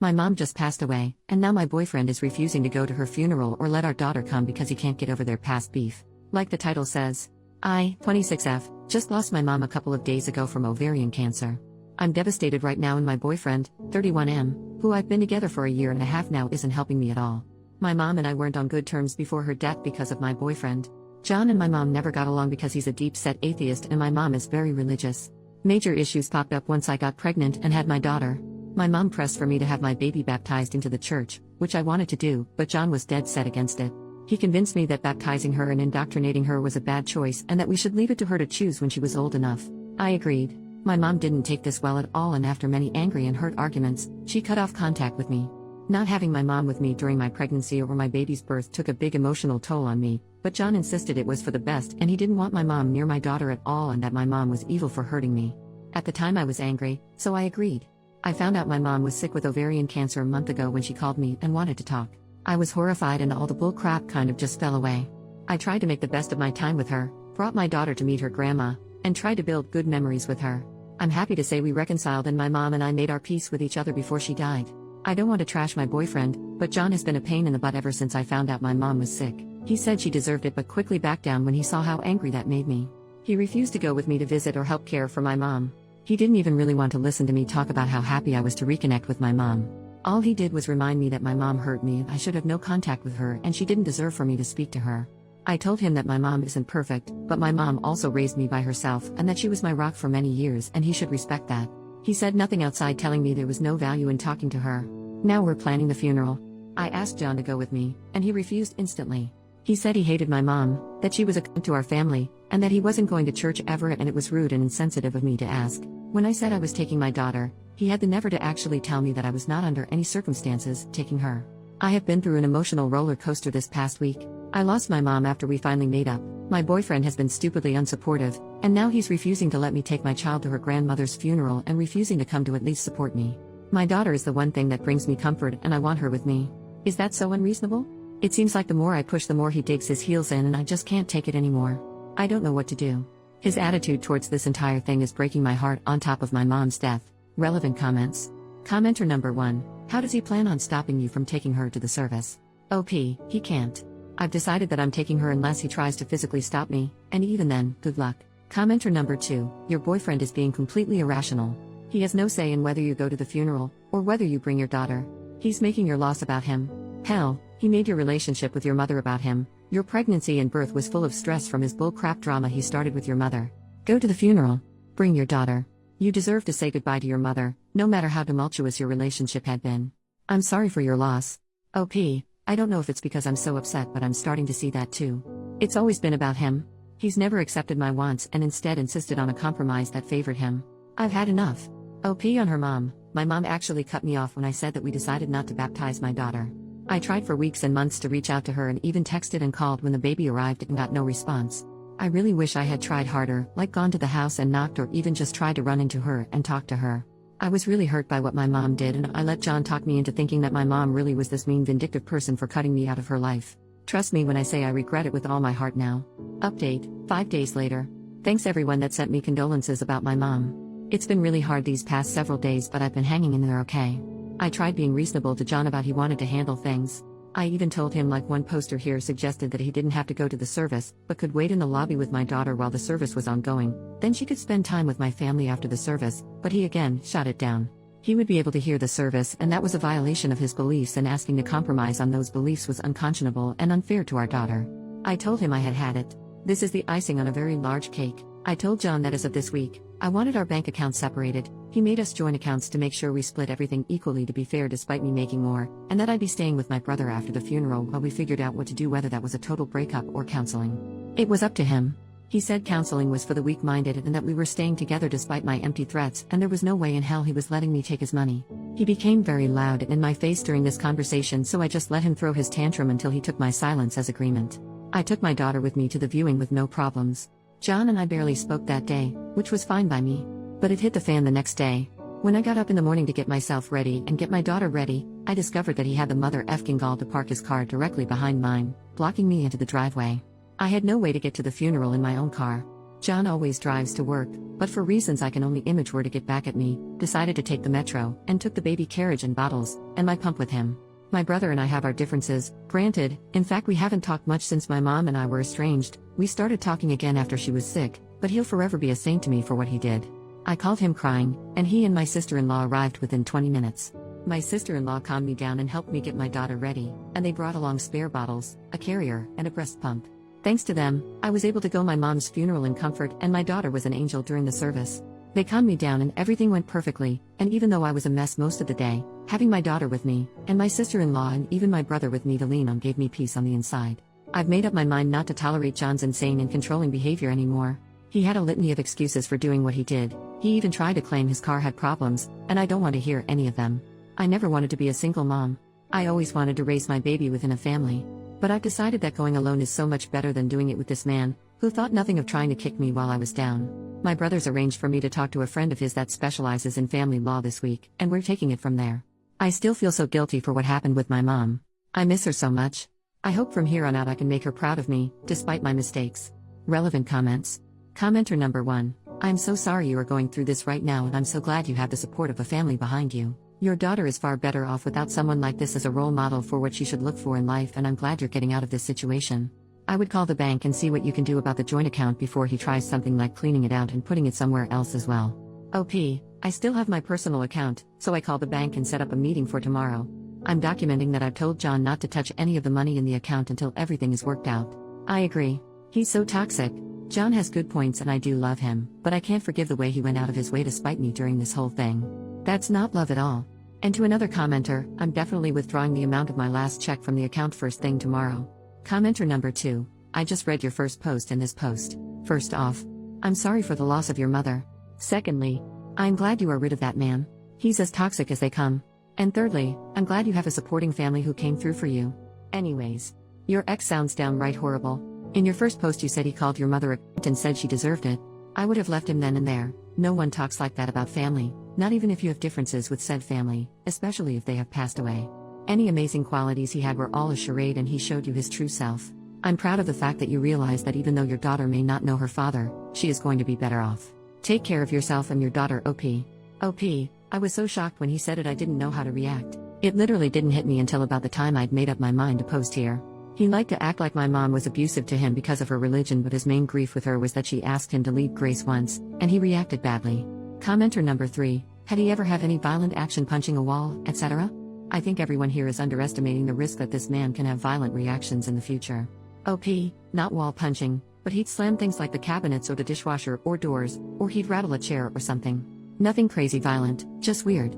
My mom just passed away, and now my boyfriend is refusing to go to her funeral or let our daughter come because he can't get over their past beef. Like the title says, I, 26F, just lost my mom a couple of days ago from ovarian cancer. I'm devastated right now, and my boyfriend, 31M, who I've been together for a year and a half now, isn't helping me at all. My mom and I weren't on good terms before her death because of my boyfriend. John and my mom never got along because he's a deep-set atheist and my mom is very religious. Major issues popped up once I got pregnant and had my daughter. My mom pressed for me to have my baby baptized into the church, which I wanted to do, but John was dead set against it. He convinced me that baptizing her and indoctrinating her was a bad choice and that we should leave it to her to choose when she was old enough. I agreed. My mom didn't take this well at all, and after many angry and hurt arguments, she cut off contact with me. Not having my mom with me during my pregnancy or my baby's birth took a big emotional toll on me, but John insisted it was for the best and he didn't want my mom near my daughter at all and that my mom was evil for hurting me. At the time I was angry, so I agreed. I found out my mom was sick with ovarian cancer a month ago when she called me and wanted to talk. I was horrified and all the bull crap kind of just fell away. I tried to make the best of my time with her, brought my daughter to meet her grandma, and tried to build good memories with her. I'm happy to say we reconciled and my mom and I made our peace with each other before she died. I don't want to trash my boyfriend, but John has been a pain in the butt ever since I found out my mom was sick. He said she deserved it but quickly backed down when he saw how angry that made me. He refused to go with me to visit or help care for my mom. He didn't even really want to listen to me talk about how happy I was to reconnect with my mom. All he did was remind me that my mom hurt me and I should have no contact with her and she didn't deserve for me to speak to her. I told him that my mom isn't perfect, but my mom also raised me by herself and that she was my rock for many years and he should respect that. He said nothing outside telling me there was no value in talking to her. Now we're planning the funeral. I asked John to go with me, and he refused instantly. He said he hated my mom, that she was a cunt to our family, and that he wasn't going to church ever and it was rude and insensitive of me to ask. When I said I was taking my daughter, he had the nerve to actually tell me that I was not under any circumstances taking her. I have been through an emotional roller coaster this past week. I lost my mom after we finally made up. My boyfriend has been stupidly unsupportive, and now he's refusing to let me take my child to her grandmother's funeral and refusing to come to at least support me. My daughter is the one thing that brings me comfort and I want her with me. Is that so unreasonable? It seems like the more I push the more he digs his heels in and I just can't take it anymore. I don't know what to do. His attitude towards this entire thing is breaking my heart on top of my mom's death. Relevant comments. Commenter number 1. How does he plan on stopping you from taking her to the service? OP, he can't. I've decided that I'm taking her unless he tries to physically stop me, and even then, good luck. Commenter number 2. Your boyfriend is being completely irrational. He has no say in whether you go to the funeral, or whether you bring your daughter. He's making your loss about him. Hell, he made your relationship with your mother about him. Your pregnancy and birth was full of stress from his bullcrap drama he started with your mother. Go to the funeral. Bring your daughter. You deserve to say goodbye to your mother, no matter how tumultuous your relationship had been. I'm sorry for your loss. OP, I don't know if it's because I'm so upset, but I'm starting to see that too. It's always been about him. He's never accepted my wants and instead insisted on a compromise that favored him. I've had enough. OP on her mom. My mom actually cut me off when I said that we decided not to baptize my daughter. I tried for weeks and months to reach out to her and even texted and called when the baby arrived and got no response. I really wish I had tried harder, like gone to the house and knocked or even just tried to run into her and talk to her. I was really hurt by what my mom did and I let John talk me into thinking that my mom really was this mean, vindictive person for cutting me out of her life. Trust me when I say I regret it with all my heart now. Update, 5 days later. Thanks everyone that sent me condolences about my mom. It's been really hard these past several days, but I've been hanging in there okay. I tried being reasonable to John about he wanted to handle things. I even told him, like one poster here suggested, that he didn't have to go to the service, but could wait in the lobby with my daughter while the service was ongoing, then she could spend time with my family after the service, but he again shot it down. He would be able to hear the service and that was a violation of his beliefs, and asking to compromise on those beliefs was unconscionable and unfair to our daughter. I told him I had had it. This is the icing on a very large cake. I told John that as of this week, I wanted our bank accounts separated. He made us join accounts to make sure we split everything equally to be fair despite me making more, and that I'd be staying with my brother after the funeral while we figured out what to do, whether that was a total breakup or counseling. It was up to him. He said counseling was for the weak-minded and that we were staying together despite my empty threats, and there was no way in hell he was letting me take his money. He became very loud and in my face during this conversation, so I just let him throw his tantrum until he took my silence as agreement. I took my daughter with me to the viewing with no problems. John and I barely spoke that day, which was fine by me. But it hit the fan the next day. When I got up in the morning to get myself ready and get my daughter ready, I discovered that he had the mother effing gall to park his car directly behind mine, blocking me into the driveway. I had no way to get to the funeral in my own car. John always drives to work, but for reasons I can only image were to get back at me, decided to take the metro, and took the baby carriage and bottles, and my pump with him. My brother and I have our differences, granted, in fact we haven't talked much since my mom and I were estranged. We started talking again after she was sick, but he'll forever be a saint to me for what he did. I called him crying, and he and my sister-in-law arrived within 20 minutes. My sister-in-law calmed me down and helped me get my daughter ready, and they brought along spare bottles, a carrier, and a breast pump. Thanks to them, I was able to go my mom's funeral in comfort, and my daughter was an angel during the service. They calmed me down and everything went perfectly, and even though I was a mess most of the day, having my daughter with me, and my sister-in-law and even my brother with me to lean on gave me peace on the inside. I've made up my mind not to tolerate John's insane and controlling behavior anymore. He had a litany of excuses for doing what he did. He even tried to claim his car had problems, and I don't want to hear any of them. I never wanted to be a single mom. I always wanted to raise my baby within a family. But I've decided that going alone is so much better than doing it with this man, who thought nothing of trying to kick me while I was down. My brother's arranged for me to talk to a friend of his that specializes in family law this week, and we're taking it from there. I still feel so guilty for what happened with my mom. I miss her so much. I hope from here on out I can make her proud of me, despite my mistakes. Relevant comments. Commenter number 1. I'm so sorry you are going through this right now, and I'm so glad you have the support of a family behind you. Your daughter is far better off without someone like this as a role model for what she should look for in life, and I'm glad you're getting out of this situation. I would call the bank and see what you can do about the joint account before he tries something like cleaning it out and putting it somewhere else as well. OP, I still have my personal account, so I called the bank and set up a meeting for tomorrow. I'm documenting that I've told John not to touch any of the money in the account until everything is worked out. I agree. He's so toxic. John has good points and I do love him, but I can't forgive the way he went out of his way to spite me during this whole thing. That's not love at all. And to another commenter, I'm definitely withdrawing the amount of my last check from the account first thing tomorrow. Commenter number 2, I just read your first post in this post. First off, I'm sorry for the loss of your mother. Secondly, I'm glad you are rid of that man. He's as toxic as they come. And thirdly, I'm glad you have a supporting family who came through for you. Anyways, your ex sounds downright horrible. In your first post you said he called your mother a cunt and said she deserved it. I would have left him then and there. No one talks like that about family, not even if you have differences with said family, especially if they have passed away. Any amazing qualities he had were all a charade and he showed you his true self. I'm proud of the fact that you realize that even though your daughter may not know her father, she is going to be better off. Take care of yourself and your daughter, OP. OP, I was so shocked when he said it I didn't know how to react. It literally didn't hit me until about the time I'd made up my mind to post here. He liked to act like my mom was abusive to him because of her religion, but his main grief with her was that she asked him to leave Grace once, and he reacted badly. Commenter number 3, had he ever had any violent action, punching a wall, etc.? I think everyone here is underestimating the risk that this man can have violent reactions in the future. OP, not wall punching, but he'd slam things like the cabinets or the dishwasher or doors, or he'd rattle a chair or something. Nothing crazy violent, just weird.